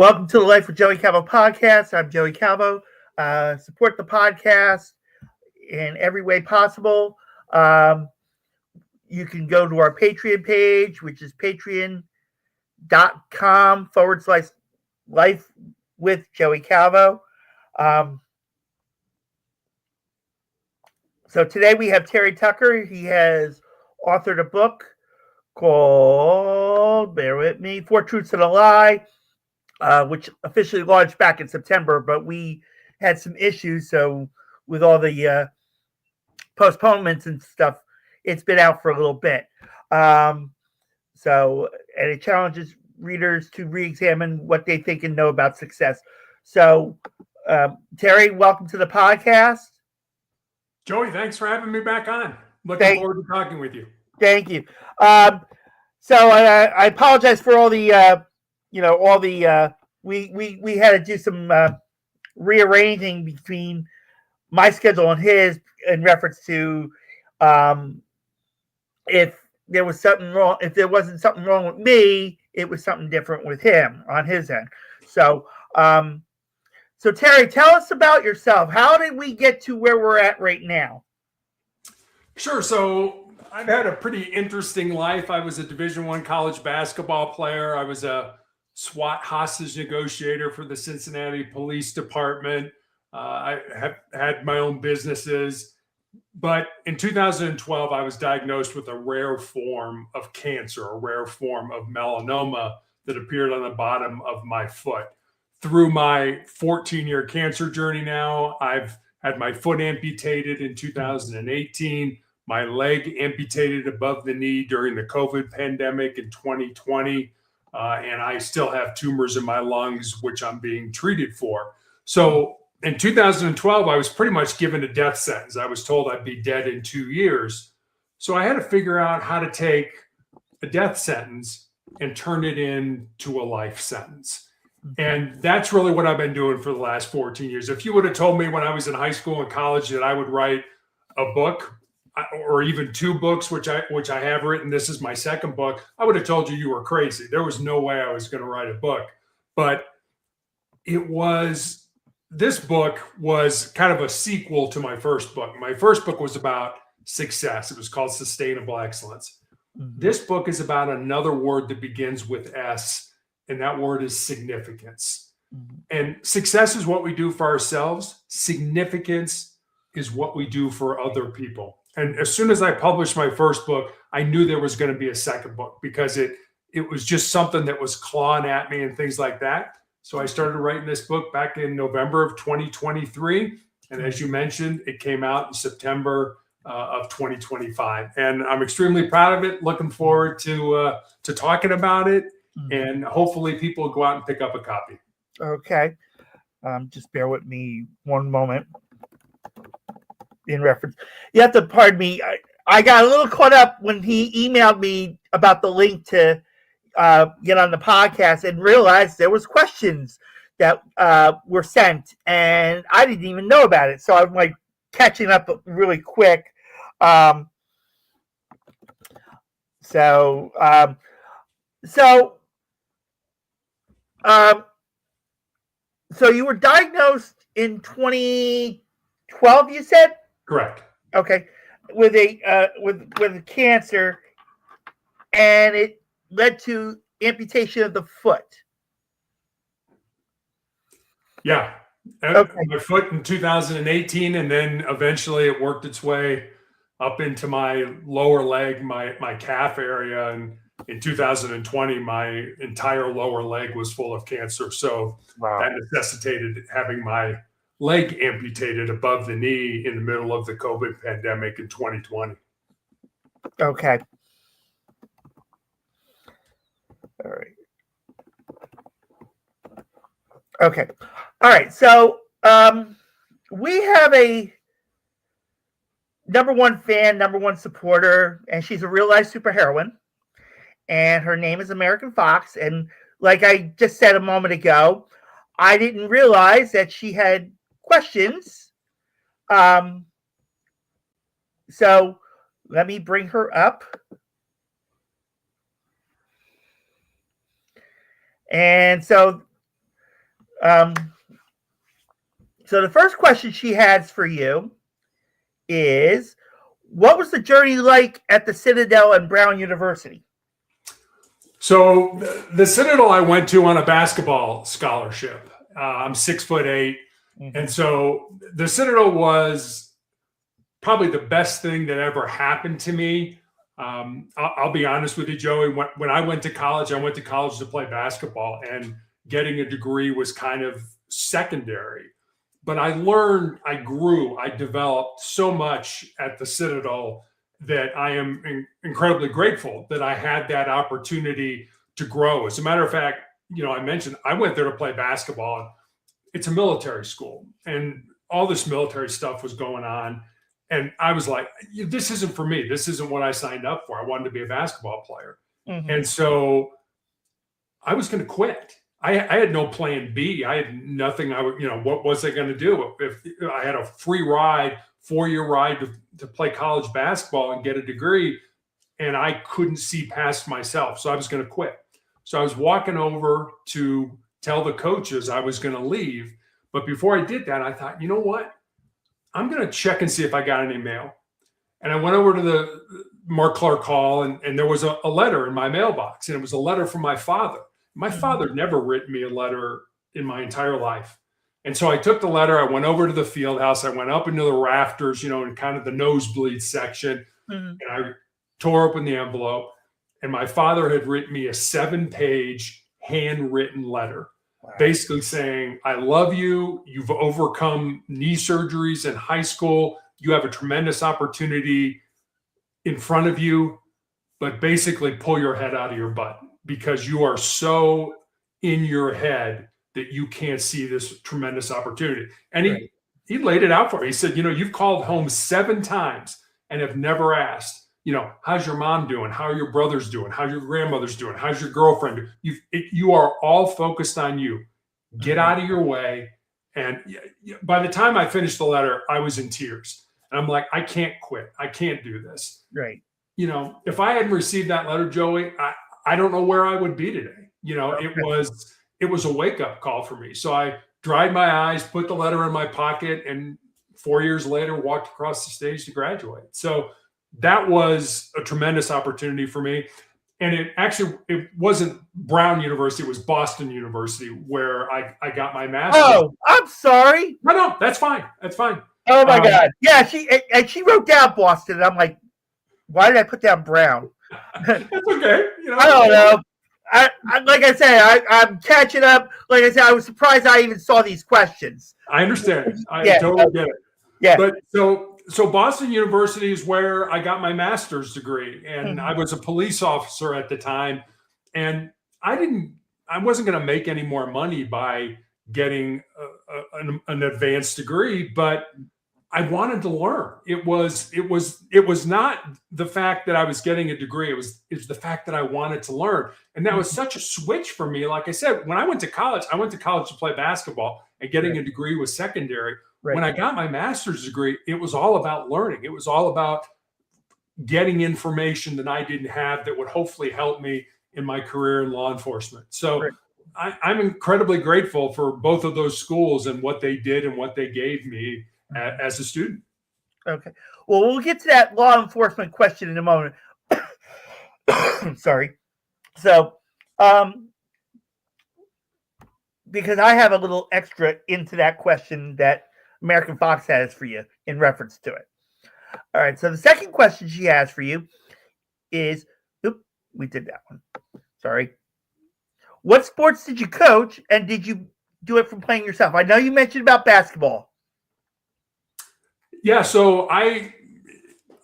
Welcome to the Life with Joey Calvo Podcast. I'm Joey Calvo. Support the podcast in every way possible. You can go to our Patreon page, which is patreon.com/Life with Joey Calvo. So today we have Terry Tucker. He has authored a book called, bear with me, Four Truths and a Lie, which officially launched back in September, but we had some issues. So with all the postponements and stuff, it's been out for a little bit. And it challenges readers to re-examine what they think and know about success. So, Terry, welcome to the podcast. Joey, thanks for having me back on. Looking forward to talking with you. Thank you. So I apologize for all the, we had to do some rearranging between my schedule and his in reference to if there was something wrong. If there wasn't something wrong with me, it was something different with him on his end. So, so Terry, tell us about yourself. How did we get to where we're at right now? Sure. So I've had a pretty interesting life. I was a Division I college basketball player. I was a SWAT hostage negotiator for the Cincinnati Police Department. I have had my own businesses. But in 2012, I was diagnosed with a rare form of cancer, a rare form of melanoma that appeared on the bottom of my foot. Through my 14-year cancer journey now, I've had my foot amputated in 2018, my leg amputated above the knee during the COVID pandemic in 2020, and I still have tumors in my lungs, which I'm being treated for. So in 2012, I was pretty much given a death sentence. I was told I'd be dead in 2 years. So I had to figure out how to take a death sentence and turn it into a life sentence. And that's really what I've been doing for the last 14 years. If you would have told me when I was in high school and college that I would write a book or even 2 books, which I have written, this is my second book, I would have told you were crazy. There was no way I was going to write a book. But this book was kind of a sequel to my first book. My first book was about success. It was called Sustainable Excellence. Mm-hmm. This book is about another word that begins with S, and that word is significance. Mm-hmm. And success is what we do for ourselves. Significance is what we do for other people. And as soon as I published my first book, I knew there was going to be a second book because it was just something that was clawing at me and things like that. So I started writing this book back in November of 2023. And as you mentioned, it came out in September of 2025. And I'm extremely proud of it. Looking forward to talking about it. Mm-hmm. And hopefully people will go out and pick up a copy. Okay. Just bear with me one moment. In reference, you have to pardon me. I got a little caught up when he emailed me about the link to get on the podcast and realized there was questions that were sent and I didn't even know about it. So I'm like catching up really quick. So you were diagnosed in 2012, you said? Correct. Okay. With a cancer, and it led to amputation of the foot. Yeah. Okay. My foot in 2018, and then eventually it worked its way up into my lower leg, my calf area. And in 2020, my entire lower leg was full of cancer. So that necessitated having my leg amputated above the knee in the middle of the COVID pandemic in 2020. Okay. All right. Okay. All right. So we have a number one fan, number one supporter, and she's a real life superheroine. And her name is American Fox. And like I just said a moment ago, I didn't realize that she had questions. So let me bring her up. And so Um, so the first question she has for you is, what was the journey like at the Citadel and Brown University? So the Citadel I went to on a basketball scholarship. I'm 6'8", and so the Citadel was probably the best thing that ever happened to me. I'll be honest with you, Joey. When I went to college to play basketball, and getting a degree was kind of secondary. But I learned, I grew, I developed so much at the Citadel that I am incredibly grateful that I had that opportunity to grow. As a matter of fact, I mentioned I went there to play basketball. It's a military school, and all this military stuff was going on. And I was like, this isn't for me. This isn't what I signed up for. I wanted to be a basketball player. And so I was going to quit. I had no plan B. I had nothing. What was I going to do? If I had a free ride, 4-year ride to play college basketball and get a degree, and I couldn't see past myself. So I was going to quit. So I was walking over to tell the coaches I was going to leave. But before I did that, I thought, you know what? I'm going to check and see if I got any mail. And I went over to the Mark Clark Hall, and there was a letter in my mailbox, and it was a letter from my father. My father had never written me a letter in my entire life. And so I took the letter, I went over to the field house, I went up into the rafters, in kind of the nosebleed section, and I tore open the envelope, and my father had written me a 7-page handwritten letter. Wow. Basically saying, I love you. You've overcome knee surgeries in high school. You have a tremendous opportunity in front of you, but basically pull your head out of your butt because you are so in your head that you can't see this tremendous opportunity. And he laid it out for me. He said, you've called home 7 times and have never asked, how's your mom doing? How are your brothers doing? How's your grandmother's doing? How's your girlfriend doing? You are all focused on you. Get out of your way. And by the time I finished the letter, I was in tears. And I'm like, I can't quit. I can't do this. Right. If I hadn't received that letter, Joey, I don't know where I would be today. It was a wake-up call for me. So I dried my eyes, put the letter in my pocket, and 4 years later, walked across the stage to graduate. So that was a tremendous opportunity for me. And it wasn't Brown University, it was Boston University where I got my master's. Oh, I'm sorry. No, that's fine. That's fine. Oh my God. Yeah, she wrote down Boston. And I'm like, why did I put down Brown? That's okay. I don't know. Like I said, I'm catching up. Like I said, I was surprised I even saw these questions. I understand. I totally get it. Yeah. But so Boston University is where I got my master's degree, and I was a police officer at the time, and I wasn't going to make any more money by getting an advanced degree, but I wanted to learn. It was not the fact that I was getting a degree. It was the fact that I wanted to learn. And that was such a switch for me. Like I said, when I went to college to play basketball, and getting a degree was secondary. Right. When I got my master's degree, it was all about learning. It was all about getting information that I didn't have that would hopefully help me in my career in law enforcement. So I'm incredibly grateful for both of those schools and what they did and what they gave me as a student. Okay. Well, we'll get to that law enforcement question in a moment. Sorry. So, because I have a little extra into that question that American Fox has for you in reference to it. All right. So the second question she has for you is, we did that one. Sorry. What sports did you coach, and did you do it from playing yourself? I know you mentioned about basketball. Yeah. So I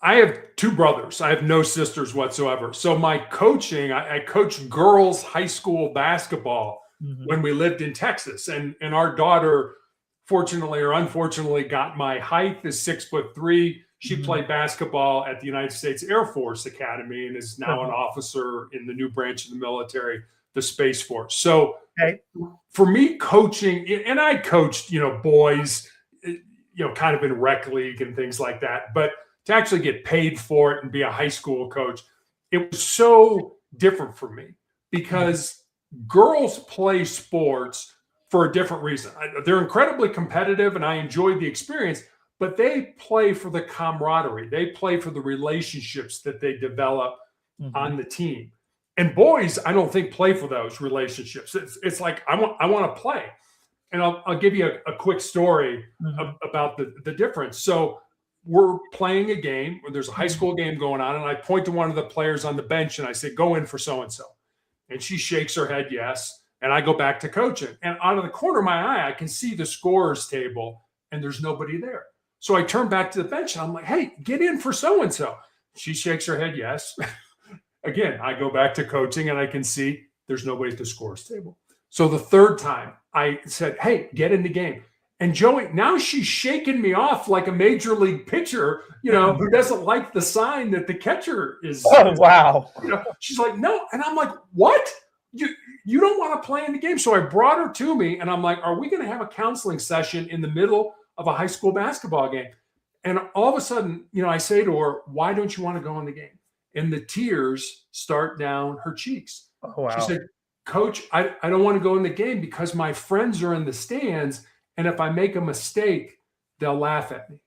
have 2 brothers. I have no sisters whatsoever. So my coaching, I coached girls high school basketball when we lived in Texas, and our daughter, fortunately or unfortunately, got my height, is 6'3". She played basketball at the United States Air Force Academy and is now an officer in the new branch of the military, the Space Force. So for me, coaching, and I coached, boys, kind of in rec league and things like that, but to actually get paid for it and be a high school coach, it was so different for me because girls play sports for a different reason. They're incredibly competitive, and I enjoyed the experience, but they play for the camaraderie. They play for the relationships that they develop on the team. And boys, I don't think play for those relationships. It's like, I want to play. And I'll give you a quick story about the difference. So we're playing a game, or there's a high school game going on, and I point to one of the players on the bench and I say, go in for so-and-so. And she shakes her head yes. And I go back to coaching. And out of the corner of my eye, I can see the scorers table, and there's nobody there. So I turn back to the bench, and I'm like, hey, get in for so-and-so. She shakes her head yes. Again, I go back to coaching, and I can see there's nobody at the scorers table. So the third time, I said, hey, get in the game. And Joey, now she's shaking me off like a major league pitcher, who doesn't like the sign that the catcher is. Oh, wow. She's like, no. And I'm like, what? You don't want to play in the game. So I brought her to me, and I'm like, are we going to have a counseling session in the middle of a high school basketball game? And all of a sudden, I say to her, why don't you want to go in the game? And the tears start down her cheeks. Oh, wow. She said, Coach, I don't want to go in the game because my friends are in the stands, and if I make a mistake, they'll laugh at me.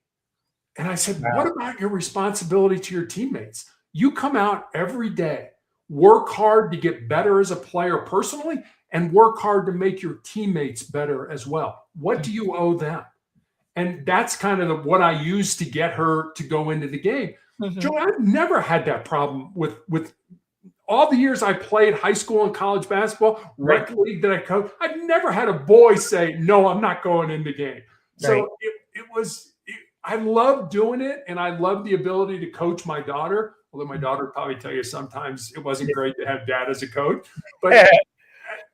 And I said, wow. What about your responsibility to your teammates? You come out every day, work hard to get better as a player personally, and work hard to make your teammates better as well. What do you owe them? And that's kind of what I used to get her to go into the game. Joe, I've never had that problem with all the years I played high school and college basketball, rec league that I coached. I've never had a boy say, no, I'm not going in the game. So I love doing it, and I love the ability to coach my daughter. Although my daughter would probably tell you sometimes it wasn't great to have dad as a coach. But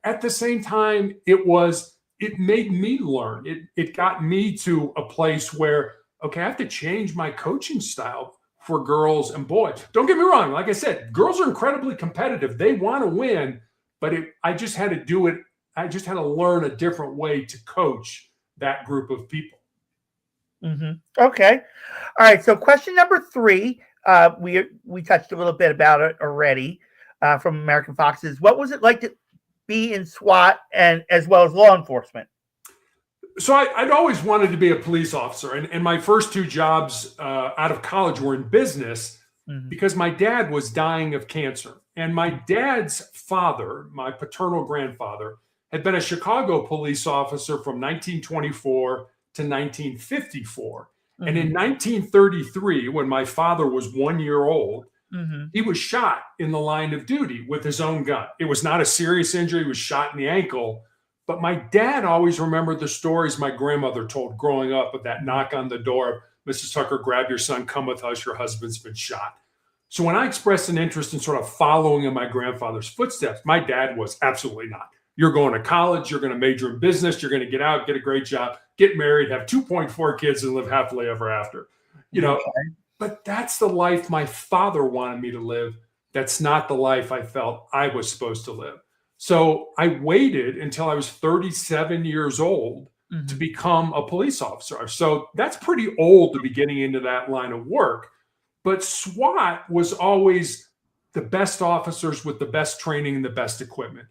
at the same time, it made me learn. It got me to a place where, okay, I have to change my coaching style for girls and boys. Don't get me wrong. Like I said, girls are incredibly competitive. They want to win, but I just had to do it. I just had to learn a different way to coach that group of people. Okay. All right. So question number 3, we touched a little bit about it already from American Foxes. What was it like to be in SWAT and as well as law enforcement? So I'd always wanted to be a police officer. And my first 2 jobs out of college were in business because my dad was dying of cancer. And my dad's father, my paternal grandfather, had been a Chicago police officer from 1924 to 1954. And in 1933, when my father was 1 year old, he was shot in the line of duty with his own gun. It was not a serious injury. He was shot in the ankle. But my dad always remembered the stories my grandmother told growing up of that knock on the door, Mrs. Tucker, grab your son, come with us, your husband's been shot. So when I expressed an interest in sort of following in my grandfather's footsteps, my dad was absolutely not. You're going to college, you're going to major in business, you're going to get out, get a great job, get married, have 2.4 kids, and live happily ever after. But that's the life my father wanted me to live. That's not the life I felt I was supposed to live. So I waited until I was 37 years old to become a police officer. So that's pretty old to be getting into that line of work. But SWAT was always the best officers with the best training and the best equipment.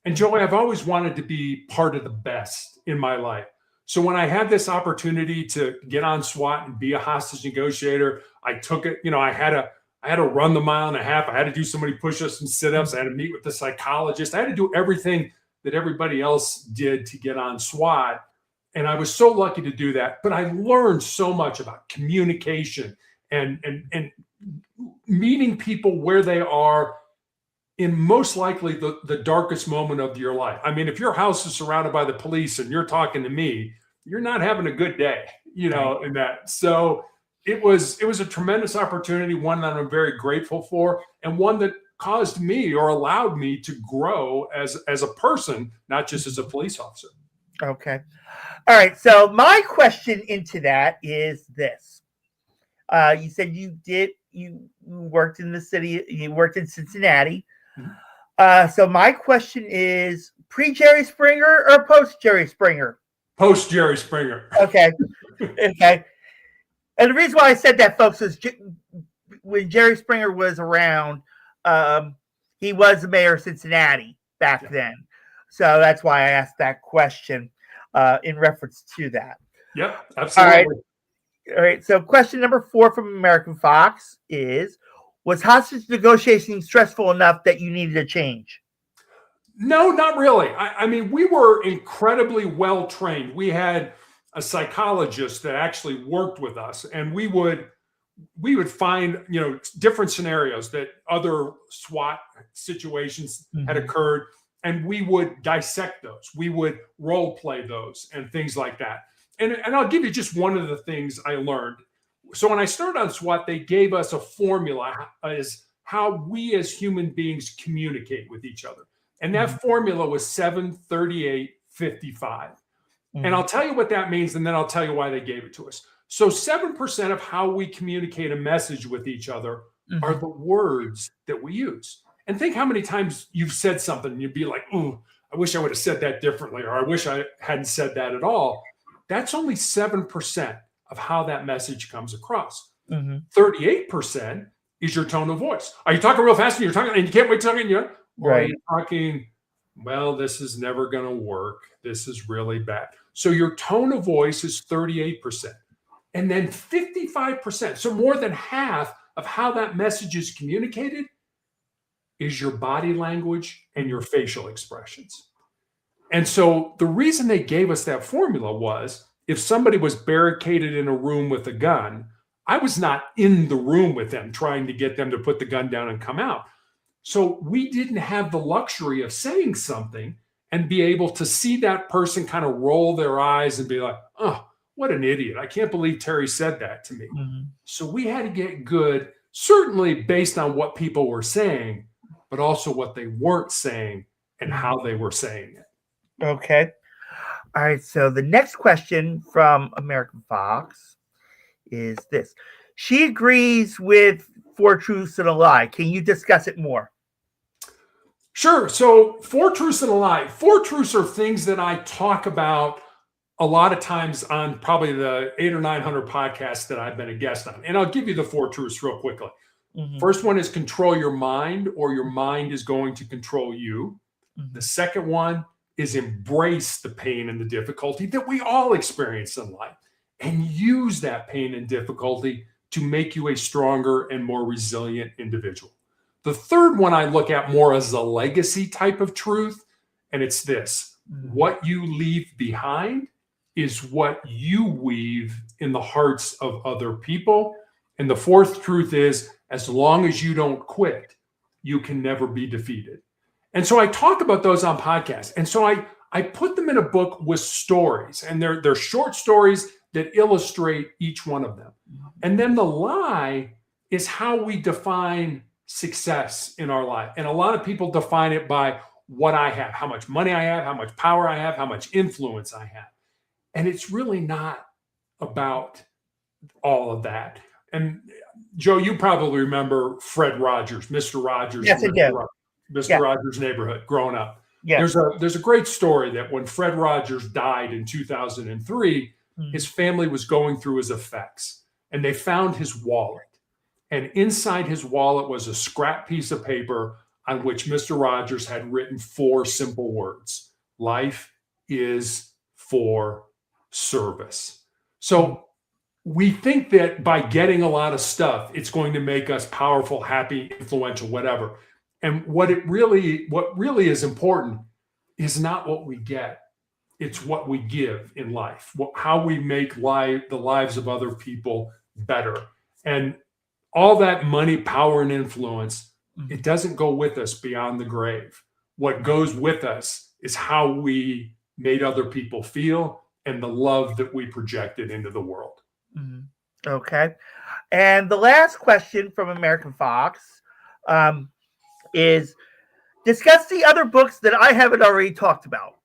And Joey, I've always wanted to be part of the best in my life. So when I had this opportunity to get on SWAT and be a hostage negotiator, I took it. I had to run the 1.5 miles. I had to do so many push-ups and sit-ups. I had to meet with the psychologist. I had to do everything that everybody else did to get on SWAT. And I was so lucky to do that. But I learned so much about communication and meeting people where they are in most likely the darkest moment of your life. I mean, if your house is surrounded by the police and you're talking to me, you're not having a good day, in that. So it was a tremendous opportunity, one that I'm very grateful for, and one that caused me or allowed me to grow as a person, not just as a police officer. Okay. All right. So my question into that is this. You said you worked in the city, you worked in Cincinnati. So my question is pre-Jerry Springer or post-Jerry Springer? Post-Jerry Springer. Okay. Okay. And the reason why I said that, folks, is when Jerry Springer was around, he was the mayor of Cincinnati back then. So that's why I asked that question in reference to that. Yep, absolutely. All right. So question number 4 from American Fox is, was hostage negotiation stressful enough that you needed a change? No, not really. I mean, we were incredibly well trained. We had a psychologist that actually worked with us, and we would find, different scenarios that other SWAT situations had occurred, and we would dissect those. We would role play those and things like that. And I'll give you just one of the things I learned. So when I started on SWAT, they gave us a formula as how we as human beings communicate with each other. And that formula was 7-38-55. And I'll tell you what that means, and then I'll tell you why they gave it to us. So 7% of how we communicate a message with each other are the words that we use. And think how many times you've said something and you'd be like, "Ooh, I wish I would have said that differently," or "I wish I hadn't said that at all." That's only 7% of how that message comes across. 38% is your tone of voice. Are you talking real fast and you're talking and you can't wait talking? Or are you talking, "Well, this is never going to work. This is really bad." So your tone of voice is 38%. And then 55%, so more than half of how that message is communicated, is your body language and your facial expressions. And so the reason they gave us that formula was, if somebody was barricaded in a room with a gun, I was not in the room with them trying to get them to put the gun down and come out. So we didn't have the luxury of saying something and be able to see that person kind of roll their eyes and be like, "Oh, what an idiot. I can't believe Terry said that to me." So we had to get good, certainly based on what people were saying, but also what they weren't saying and how they were saying it. Okay. All right. So the next question from American Fox is this. She agrees with 4 truths and a lie. Can you discuss it more? Sure. So 4 truths and a lie. 4 truths are things that I talk about a lot of times on probably the 800 or 900 podcasts that I've been a guest on. And I'll give you the 4 truths real quickly. First one is control your mind, or your mind is going to control you. The second one is embrace the pain and the difficulty that we all experience in life and use that pain and difficulty to make you a stronger and more resilient individual. The third one I look at more as a legacy type of truth, and it's this: what you leave behind is what you weave in the hearts of other people. And the fourth truth is, as long as you don't quit, you can never be defeated. And so I talk about those on podcasts. And so I put them in a book with stories, and they're short stories that illustrate each one of them. And then the lie is how we define success in our life. And a lot of people define it by what I have, how much money I have, how much power I have, how much influence I have. And it's really not about all of that. And Joe, you probably remember Fred Rogers, Mr. Rogers. Yes, I do. Mr. Rogers' Neighborhood growing up. Yes. There's a great story that when Fred Rogers died in 2003, his family was going through his effects, and they found his wallet. And inside his wallet was a scrap piece of paper on which Mr. Rogers had written 4 simple words: life is for service. So we think that by getting a lot of stuff, it's going to make us powerful, happy, influential, whatever. And what really is important is not what we get. It's what we give in life, how we make the lives of other people better. And all that money, power, and influence, it doesn't go with us beyond the grave. What goes with us is how we made other people feel and the love that we projected into the world. Okay. And the last question from American Fox is, discuss the other books that I haven't already talked about.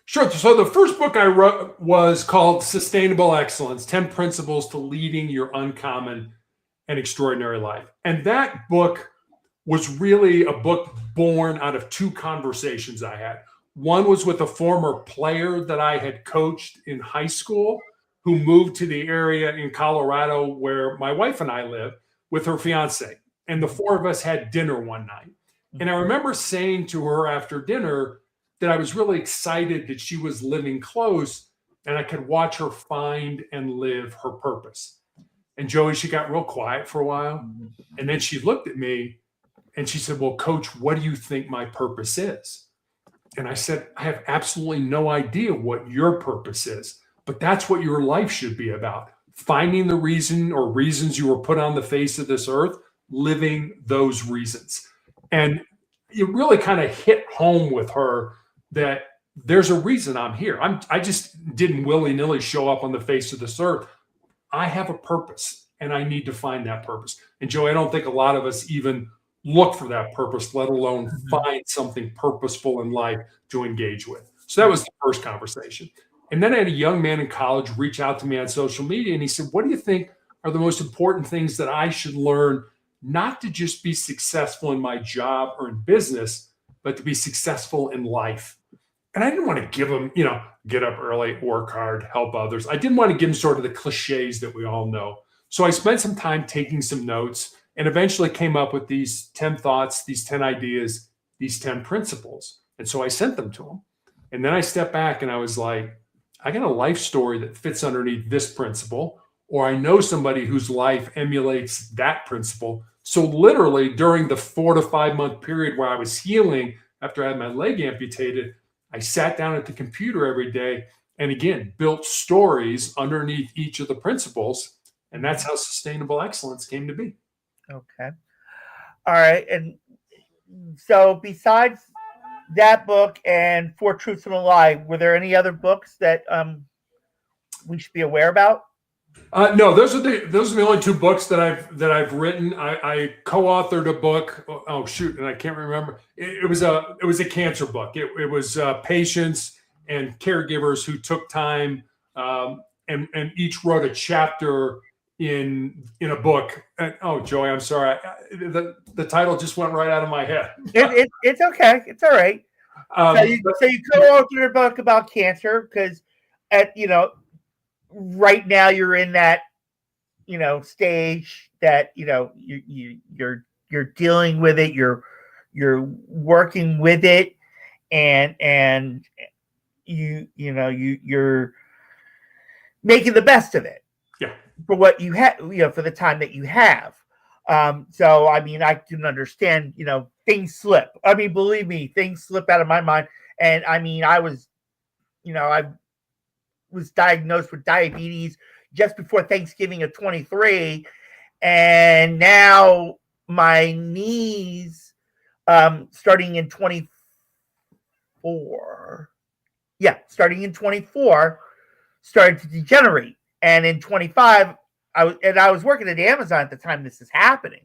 Sure. So the first book I wrote was called Sustainable Excellence, 10 Principles to Leading Your Uncommon and Extraordinary Life. And that book was really a book born out of 2 conversations I had. One was with a former player that I had coached in high school, who moved to the area in Colorado where my wife and I live, with her fiance. And the 4 of us had dinner one night. And I remember saying to her after dinner, that I was really excited that she was living close and I could watch her find and live her purpose. And Joey, she got real quiet for a while. And then she looked at me and she said, well, Coach, what do you think my purpose is? And I said, I have absolutely no idea what your purpose is, but that's what your life should be about. Finding the reason or reasons you were put on the face of this earth, living those reasons. And it really kind of hit home with her that there's a reason I'm here. I just didn't willy-nilly show up on the face of this earth. I have a purpose and I need to find that purpose. And Joey, I don't think a lot of us even look for that purpose, let alone find something purposeful in life to engage with. So that was the first conversation. And then I had a young man in college reach out to me on social media and he said, what do you think are the most important things that I should learn, not to just be successful in my job or in business, but to be successful in life? And I didn't want to give him, get up early, work hard, help others. I didn't want to give him sort of the cliches that we all know. So I spent some time taking some notes and eventually came up with these 10 thoughts, these 10 ideas, these 10 principles. And so I sent them to him. And then I stepped back and I was like, I got a life story that fits underneath this principle, or I know somebody whose life emulates that principle. So literally during the 4 to 5 month period where I was healing after I had my leg amputated, I sat down at the computer every day and again, built stories underneath each of the principles. And that's how sustainable excellence came to be. Okay. All right. And so besides that book and Four Truths and a Lie, were there any other books that we should be aware about? No, those are the only 2 books that I've written. I co-authored a book. Oh shoot, and I can't remember. It was a cancer book. It was patients and caregivers who took time and each wrote a chapter in a book. And, oh, Joey, I'm sorry. The title just went right out of my head. It's okay. It's all right. So you co-authored a book about cancer because right now you're in that stage that you're dealing with it, you're working with it, and you're making the best of it. Yeah. For what you have, for the time that you have. So I mean, I can understand, things slip. I mean, believe me, things slip out of my mind. And I mean, I was diagnosed with diabetes just before Thanksgiving of 23. And now my knees, starting in 24, started to degenerate. And in 25, I was working at Amazon at the time this is happening.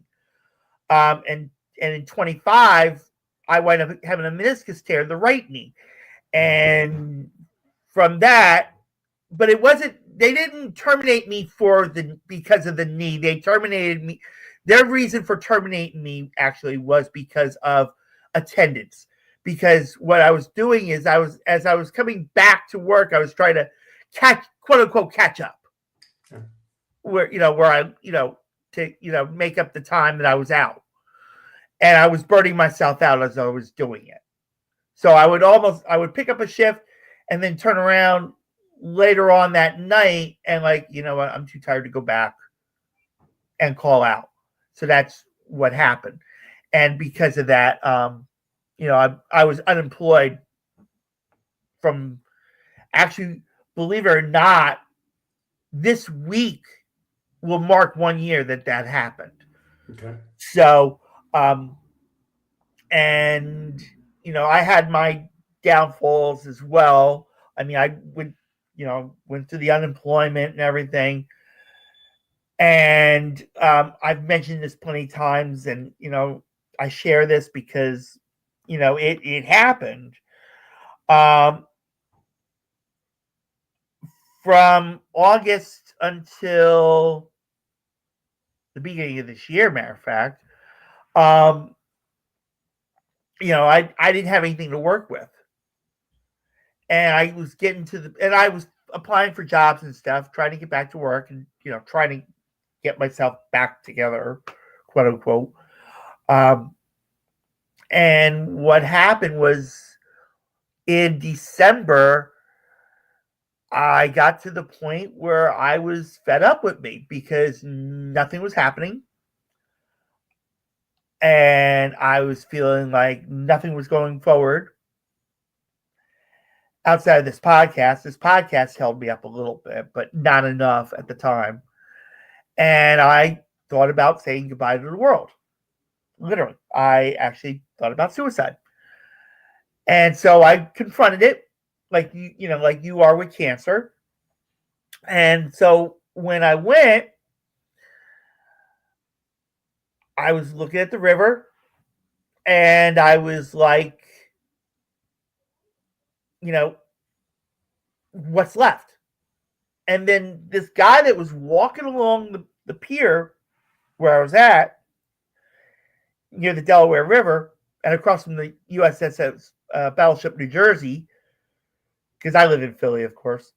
And in 25, I wound up having a meniscus tear in the right knee. And from that, but it wasn't, they didn't terminate me because of the knee. They terminated me. Their reason for terminating me actually was because of attendance. Because what I was doing is as I was coming back to work, I was trying to quote unquote catch up. Where I to make up the time that I was out, and I was burning myself out as I was doing it. So I would pick up a shift and then turn around later on that night and I'm too tired to go back and call out. So that's what happened, and because of that, I was unemployed from, actually, believe it or not, this week will mark 1 year that happened. Okay. So, and I had my downfalls as well. I mean, I went through the unemployment and everything. And I've mentioned this plenty of times, and I share this because it happened. From August until the beginning of this year, matter of fact, I didn't have anything to work with. And I was I was applying for jobs and stuff, trying to get back to work and, trying to get myself back together, quote unquote. And what happened was in December, I got to the point where I was fed up with me because nothing was happening. And I was feeling like nothing was going forward outside of this podcast. This podcast held me up a little bit, but not enough at the time. And I thought about saying goodbye to the world. Literally, I actually thought about suicide. And so I confronted it like like you are with cancer. And so when I went, I was looking at the river and I was like, what's left? And then this guy that was walking along the pier where I was at, near the Delaware River and across from the USS Battleship New Jersey, because I live in Philly, of course.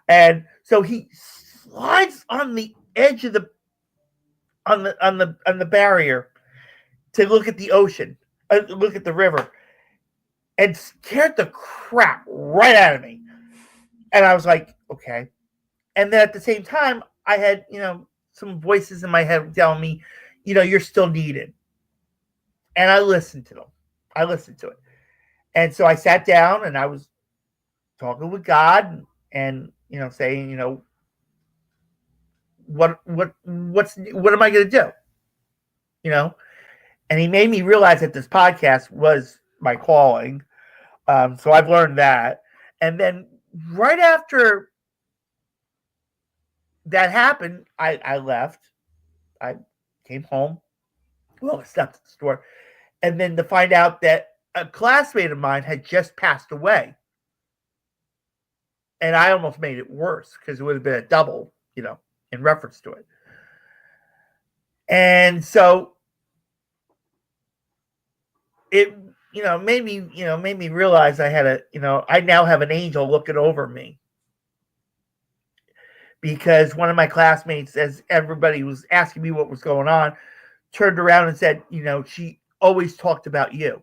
And so he slides on the edge of the barrier to look at the ocean, look at the river, and scared the crap right out of me. And I was like, okay. And then at the same time, I had, some voices in my head telling me, you're still needed. And I listened to them. I listened to it. And so I sat down and I was talking with God and saying, what am I going to do? And he made me realize that this podcast was my calling. So I've learned that. And then right after that happened, I left. I came home. Well, I stopped at the store. And then to find out that a classmate of mine had just passed away. And I almost made it worse because it would have been a double, in reference to it. And so it, made me realize I had I now have an angel looking over me. Because one of my classmates, as everybody was asking me what was going on, turned around and said, she always talked about you.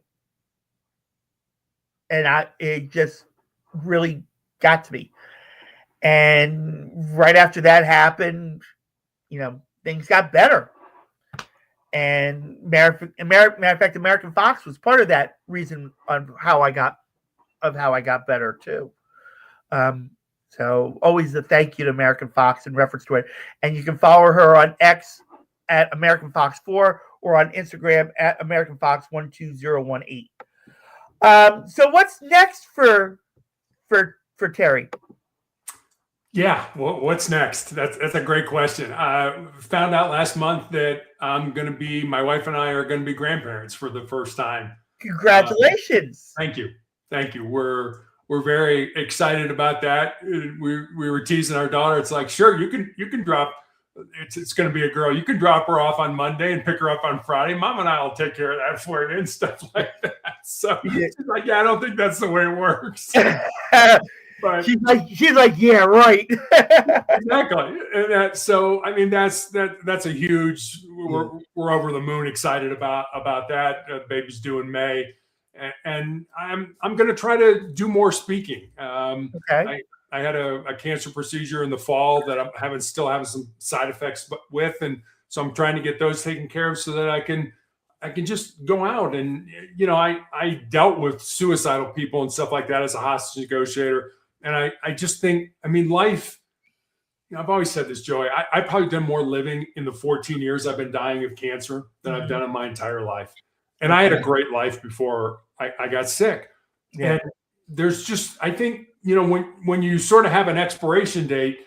And it just really got to me. And right after that happened, things got better. And matter of fact, American Fox was part of that reason on how I got better too. So always a thank you to American Fox in reference to it. And you can follow her on X at American Fox 4 or on Instagram at American Fox 12018. So what's next for Terry? Yeah, what's next? That's a great question. I found out last month that my wife and I are going to be grandparents for the first time. Congratulations! Thank you. We're very excited about that. We were teasing our daughter. It's like, sure, you can drop. It's going to be a girl. You can drop her off on Monday and pick her up on Friday. Mom and I will take care of that for you and stuff like that. So she's like, yeah, I don't think that's the way it works. But she's like, yeah, right. Exactly. And so I mean, that's a huge. We're over the moon excited about that. Baby's due in May. And I'm going to try to do more speaking. Okay. I had a cancer procedure in the fall that I'm still having some side effects with, and so I'm trying to get those taken care of so that I can just go out and I dealt with suicidal people and stuff like that as a hostage negotiator, and I just think life. I've always said this, Joey. I've probably done more living in the 14 years I've been dying of cancer than I've done in my entire life. And I had a great life before I got sick. Yeah. And there's just, I think, when you sort of have an expiration date,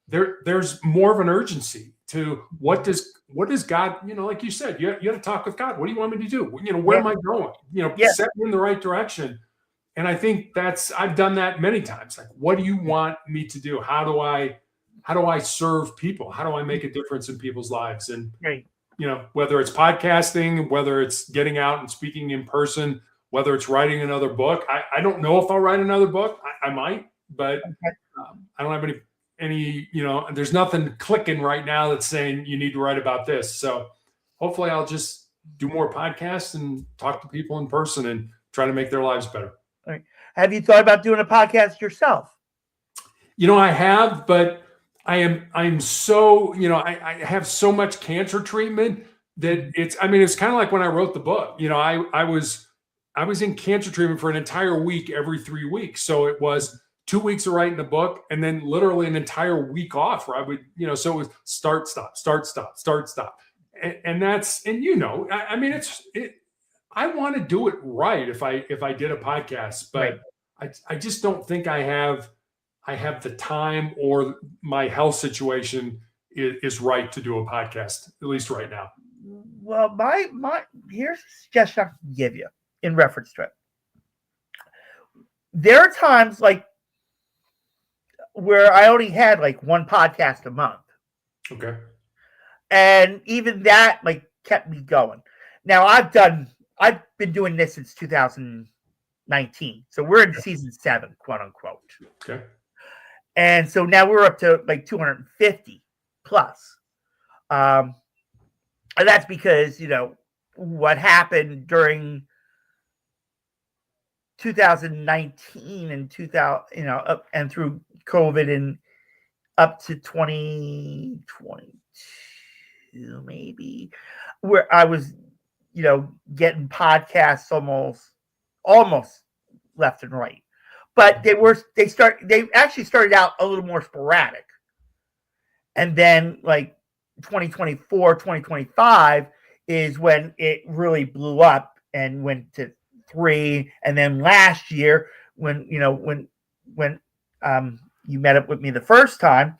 there's more of an urgency to what does God, like you said, you have to talk with God. What do you want me to do? Where am I going? Set me in the right direction. And I think I've done that many times. Like, what do you want me to do? How do I serve people? How do I make a difference in people's lives? And right. Whether it's podcasting, whether it's getting out and speaking in person, whether it's writing another book. I don't know if I'll write another book. I might, but I don't have any, there's nothing clicking right now that's saying you need to write about this. So hopefully I'll just do more podcasts and talk to people in person and try to make their lives better. All right. Have you thought about doing a podcast yourself? I have, but I'm so, I have so much cancer treatment that it's kind of like when I wrote the book. I was in cancer treatment for an entire week every 3 weeks. So it was 2 weeks of writing the book and then literally an entire week off where I would, so it was start, stop, start, stop, start, stop. And that's, and I want to do it right if I did a podcast, but right. I just don't think I have the time or my health situation is right to do a podcast, at least right now. Well, here's a suggestion I can give you in reference to it. There are times like where I only had like one podcast a month. Okay. And even that like kept me going. Now I've been doing this since 2019. So we're in season 7, quote unquote. Okay. And so now we're up to like 250 plus. And that's because, what happened during 2019 and 2000, up and through COVID and up to 2022, maybe, where I was, getting podcasts almost left and right. But they actually started out a little more sporadic. And then like 2024, 2025 is when it really blew up and went to 3. And then last year when you met up with me the first time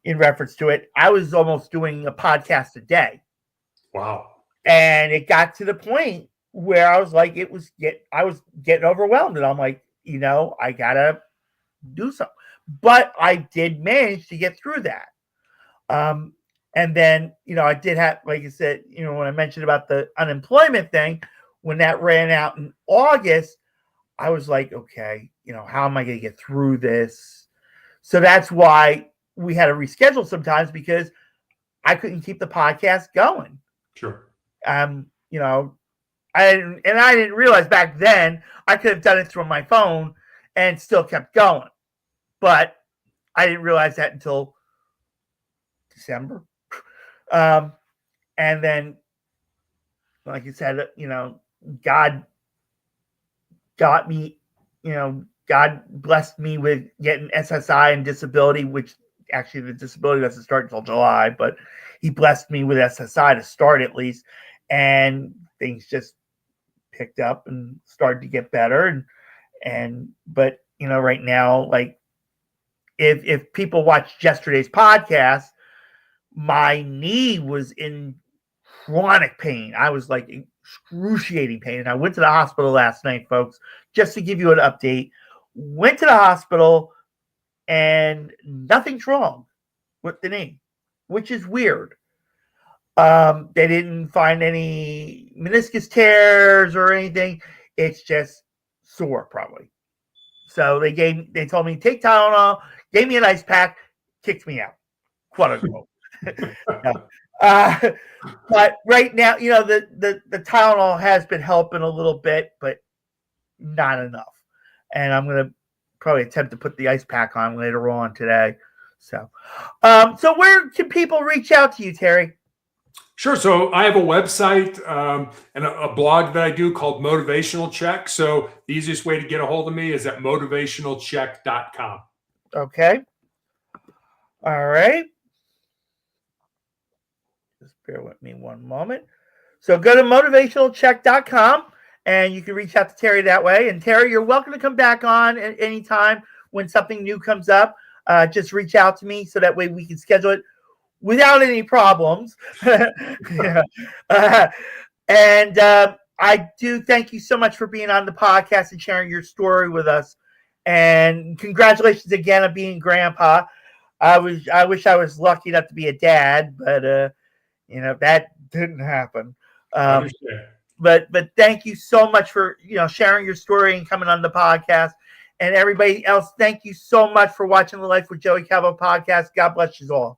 in reference to it, I was almost doing a podcast a day. Wow. And it got to the point where I was like, I was getting overwhelmed and I'm like, I gotta do something. But I did manage to get through that. And then, I did have, like I said, when I mentioned about the unemployment thing, when that ran out in August, I was like, okay, how am I going to get through this? So that's why we had to reschedule sometimes because I couldn't keep the podcast going. Sure. I didn't realize back then I could have done it through my phone and still kept going. But I didn't realize that until December. And then, like you said, God got me, God blessed me with getting SSI and disability, which actually the disability doesn't start until July, but he blessed me with SSI to start at least. And things just picked up and started to get better. But right now, like if people watched yesterday's podcast, my knee was in chronic pain. I was like excruciating pain. And I went to the hospital last night, folks, just to give you an update. Went to the hospital and nothing's wrong with the knee, which is weird. They didn't find any meniscus tears or anything. It's just sore, probably. So they told me take Tylenol, gave me an ice pack, kicked me out, quote unquote. But right now, the Tylenol has been helping a little bit, but not enough. And I'm gonna probably attempt to put the ice pack on later on today. So where can people reach out to you, Terry? Sure. So I have a website and a blog that I do called Motivational Check. So the easiest way to get a hold of me is at motivationalcheck.com. Okay. All right. Just bear with me one moment. So go to motivationalcheck.com and you can reach out to Terry that way. And Terry, you're welcome to come back on at any time when something new comes up. Just reach out to me so that way we can schedule it without any problems. And I do thank you so much for being on the podcast and sharing your story with us. And congratulations again on being grandpa. I wish I was lucky enough to be a dad, but that didn't happen. But thank you so much for sharing your story and coming on the podcast. And everybody else, thank you so much for watching the Life with Joey Calvo podcast. God bless you all.